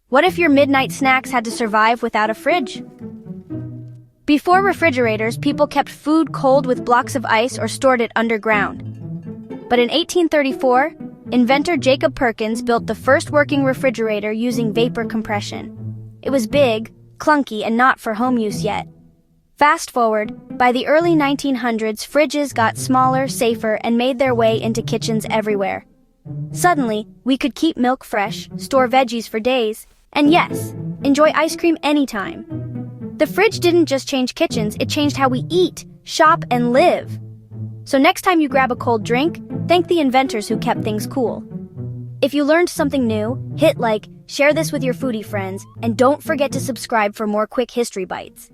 What if your midnight snacks had to survive without a fridge? Before refrigerators, people kept food cold with blocks of ice or stored it underground. But in 1834, inventor Jacob Perkins built the first working refrigerator using vapor compression. It was big, clunky, and not for home use yet. Fast forward, by the early 1900s, fridges got smaller, safer, and made their way into kitchens everywhere. Suddenly, we could keep milk fresh, store veggies for days, and yes, enjoy ice cream anytime. The fridge didn't just change kitchens, it changed how we eat, shop, and live. So next time you grab a cold drink, thank the inventors who kept things cool. If you learned something new, hit like, share this with your foodie friends, and don't forget to subscribe for more quick history bites.